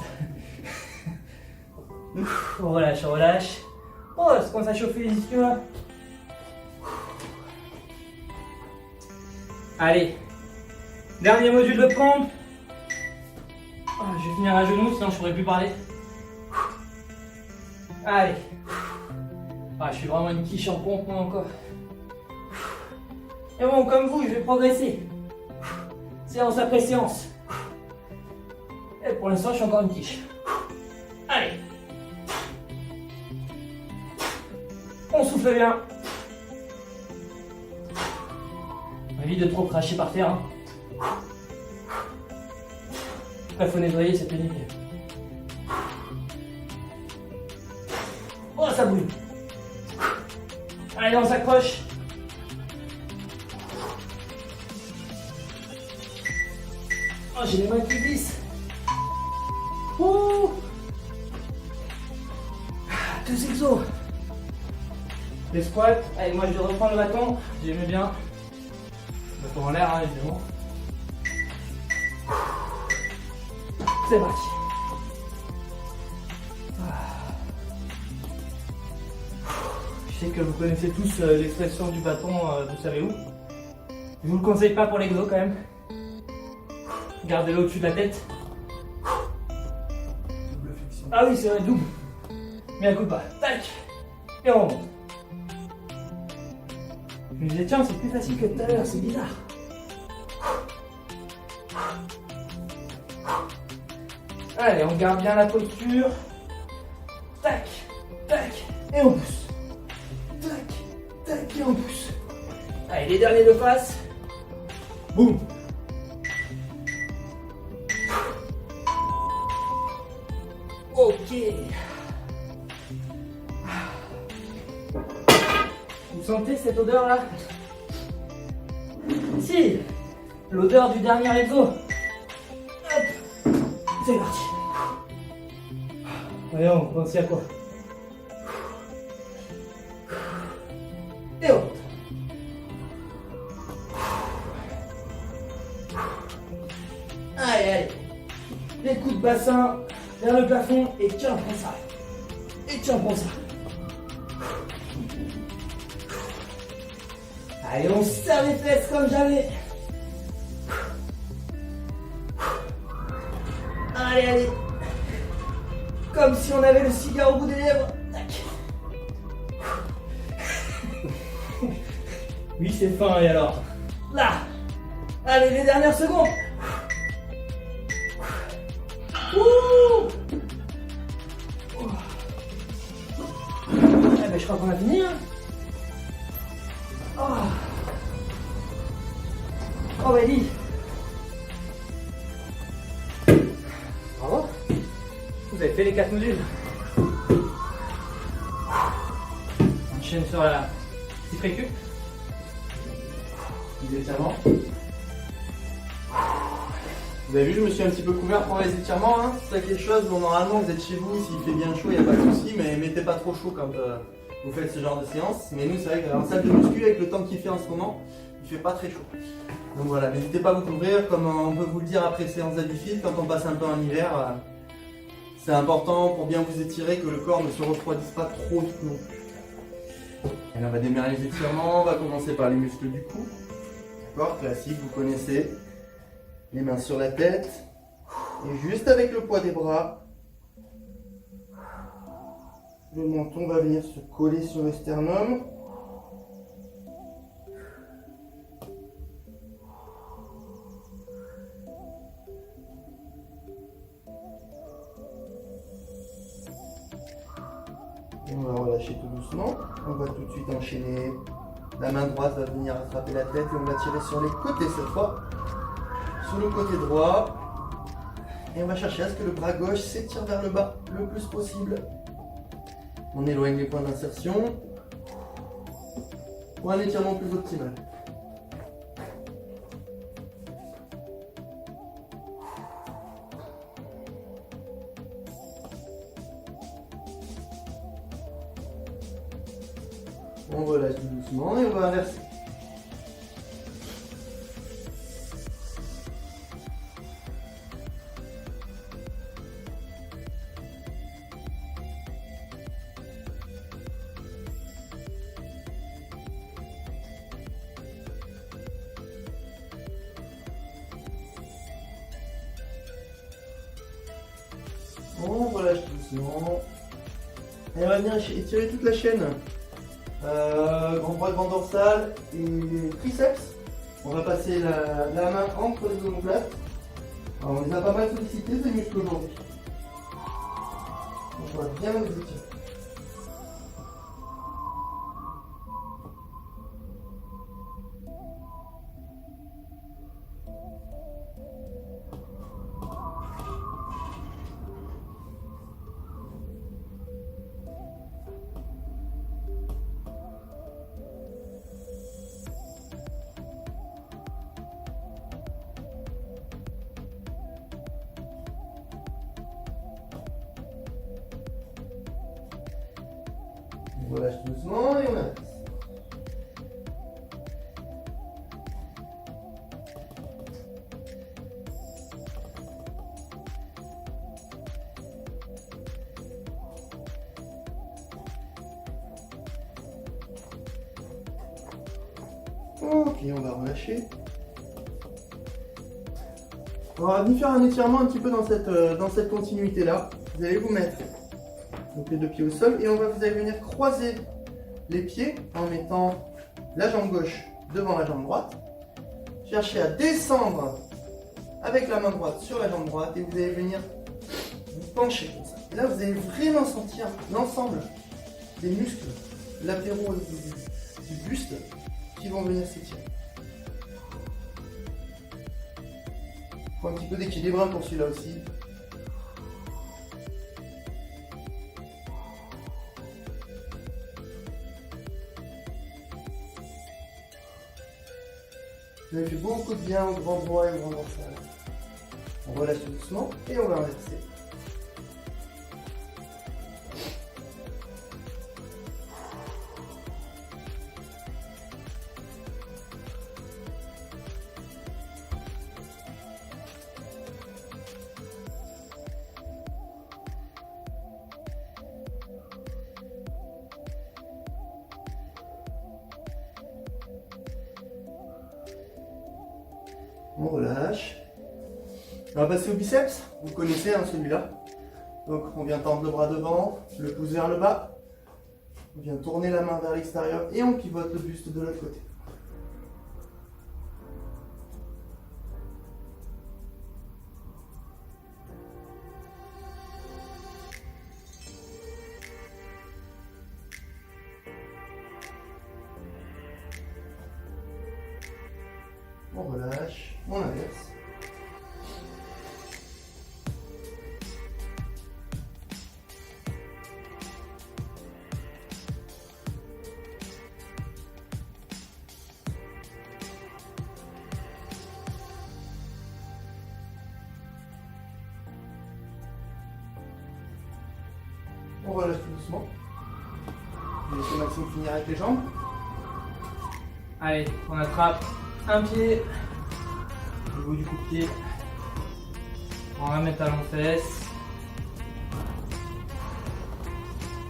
On relâche, on relâche. Oh, ça commence à chauffer les ischios là. Allez. Dernier module de pompe. Oh, je vais finir à genoux, sinon je pourrais plus parler. Allez. Ah, je suis vraiment une quiche en pompe moi encore. Et bon, comme vous, je vais progresser. Séance après séance. Et pour l'instant, je suis encore une quiche. Allez. On souffle bien. Évite de trop cracher par terre. Hein. Là, faut nettoyer, c'est pénible. Oh, ça brûle. Allez, on s'accroche. Oh, j'ai les mains qui glissent. Ouh. 2 exos. Les squats. Allez, moi je vais reprendre le bâton. J'aimais bien. Le bâton en l'air, hein, évidemment. C'est parti. Je sais que vous connaissez tous l'expression du bâton, vous savez où. Je vous le conseille pas pour l'exo quand même. Gardez-le au-dessus de la tête. Double flexion. Ah oui, c'est vrai, double. Mais un coup pas. Tac. Et on remonte. Je me disais, tiens, c'est plus facile que tout à l'heure, c'est bizarre. Allez, on garde bien la posture. Tac, tac, et on pousse. Tac, tac, et on pousse. Allez, les derniers de face. Boum. Ok. Vous sentez cette odeur là? Si. L'odeur du dernier exo. Hop. C'est parti. Allez, on pense à quoi? Et on. Allez, allez. Les coups de bassin vers le plafond et tiens, prends ça. Et tiens, prends ça. Allez, on serre les fesses comme jamais. Allez, allez. Comme si on avait le cigare au bout des lèvres. Tac. Oui, c'est fin, et alors? Là. Allez, les dernières secondes. Ouh. Ah ben, je crois qu'on a fini, hein. Oh, oh bah dis. Bravo. Vous avez fait les 4 modules. On enchaîne sur la petite récup. Les étirements. Vous avez vu, je me suis un petit peu couvert pour les étirements. Hein. C'est quelque chose dont normalement vous êtes chez vous, s'il fait bien chaud, il n'y a pas de souci, mais mettez pas trop chaud quand vous faites ce genre de séance. Mais nous, c'est vrai qu'en salle de muscu, avec le temps qu'il fait en ce moment, il fait pas très chaud. Donc voilà, n'hésitez pas à vous couvrir, comme on peut vous le dire après séance d'Adifit, quand on passe un peu en hiver, c'est important pour bien vous étirer que le corps ne se refroidisse pas trop vite non plus. Et là, on va démarrer les étirements, on va commencer par les muscles du cou. D'accord, classique, vous connaissez. Les mains sur la tête. Et juste avec le poids des bras, le menton va venir se coller sur le sternum. Et on va relâcher tout doucement. On va tout de suite enchaîner. La main droite va venir attraper la tête et on va tirer sur les côtés cette fois. Sur le côté droit. Et on va chercher à ce que le bras gauche s'étire vers le bas le plus possible. On éloigne les points d'insertion pour un étirement plus optimal. On relâche doucement et on va inverser. On relâche doucement. Et on va venir étirer toute la chaîne. Grand bras, grand dorsal et triceps. On va passer la main entre les omoplates. Alors, on les a pas mal sollicités ces muscles aujourd'hui. On va bien les étirer. On relâche doucement et on avance. Ok, on va relâcher. On va venir faire un étirement un petit peu dans cette continuité-là. Vous allez vous mettre donc les deux pieds au sol et vous allez venir croiser les pieds en mettant la jambe gauche devant la jambe droite. Cherchez à descendre avec la main droite sur la jambe droite et vous allez venir vous pencher comme ça. Et là, vous allez vraiment sentir l'ensemble des muscles latéraux du buste qui vont venir s'étirer. Il faut un petit peu d'équilibre pour celui-là aussi. Vous avez fait beaucoup de bien au grand droit et au grand dorsal. On relâche doucement et on va inverser. On relâche. On va passer au biceps. Vous connaissez celui-là. Donc on vient tendre le bras devant, le pouce vers le bas. On vient tourner la main vers l'extérieur et on pivote le buste de l'autre côté. On relâche, on inverse. On relâche tout doucement. Laissez Maxime finir avec les jambes. Allez, on attrape un pied au bout du coup de pied. On ramène talon fesse.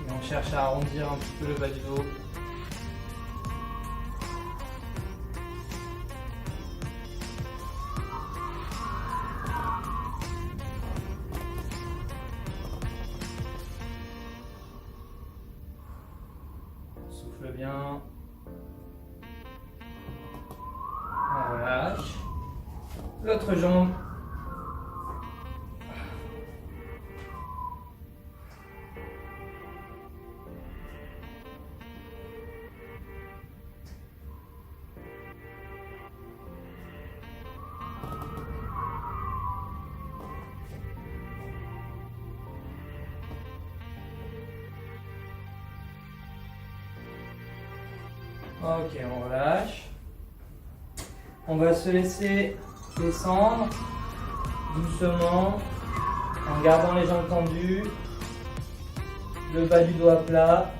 Et on cherche à arrondir un petit peu le bas du dos. Souffle bien. On relâche. L'autre jambe. Ok, on relâche. On va se laisser descendre doucement en gardant les jambes tendues, le bas du dos à plat.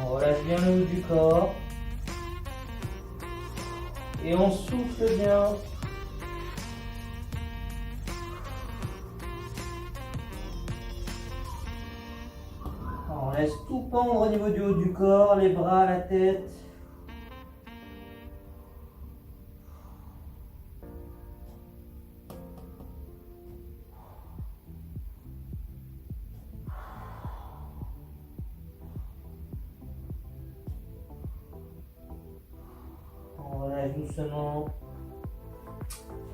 On relâche bien le haut du corps et on souffle bien. On laisse tout pendre au niveau du haut du corps, les bras, la tête. doucement.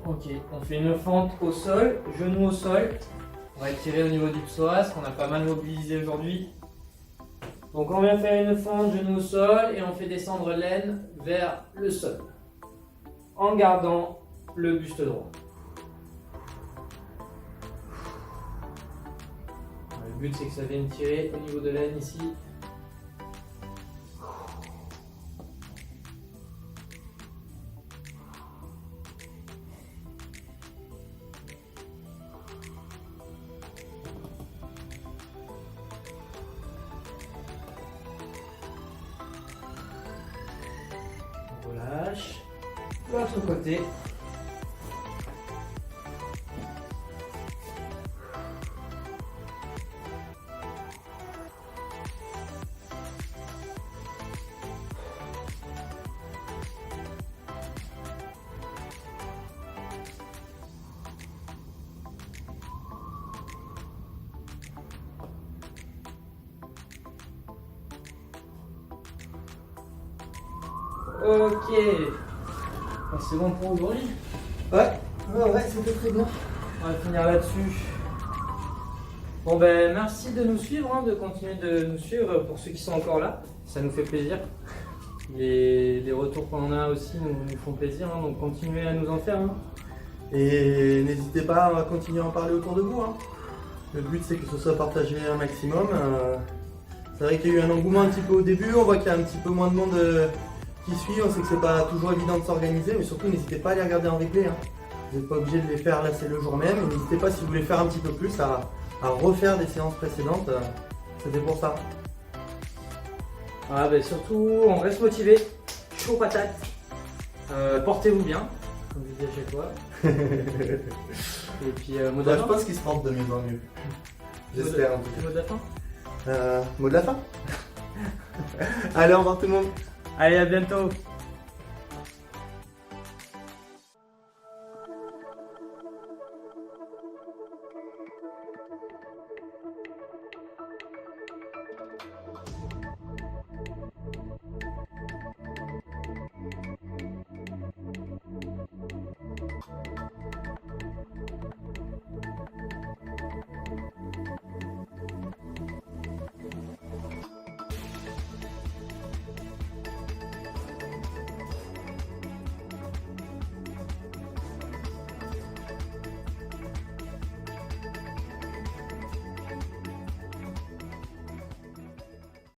Ok, on fait une fente au sol, genou au sol. On va étirer au niveau du psoas, qu'on a pas mal mobilisé aujourd'hui. Donc on vient faire une fente, genou au sol, et on fait descendre l'aine vers le sol. En gardant le buste droit. Le but c'est que ça vienne tirer au niveau de l'aine ici. On relâche. L'autre côté. Ok. Ah, c'est bon pour aujourd'hui. Ouais, c'était très bien. On va finir là-dessus. Bon ben merci de nous suivre, hein, de continuer de nous suivre pour ceux qui sont encore là. Ça nous fait plaisir. Les retours qu'on a aussi nous font plaisir, hein, donc continuez à nous en faire. Hein. Et n'hésitez pas à continuer à en parler autour de vous. Hein. Le but c'est que ce soit partagé un maximum. C'est vrai qu'il y a eu un engouement un petit peu au début, on voit qu'il y a un petit peu moins de monde qui suit, on sait que c'est pas toujours évident de s'organiser, mais surtout n'hésitez pas à les regarder en replay. Hein. Vous n'êtes pas obligé de les faire là, c'est le jour même. Et n'hésitez pas si vous voulez faire un petit peu plus à refaire des séances précédentes. C'était pour ça. Ah, ben surtout, on reste motivé, chaud patate. Portez-vous bien, comme je dis à chaque fois. Et puis, mot de la Je fin. pense qu'ils se portent de mieux en mieux. J'espère en tout cas. Mot de la fin. Mot de la fin. Allez, au revoir tout le monde. Allez, à bientôt.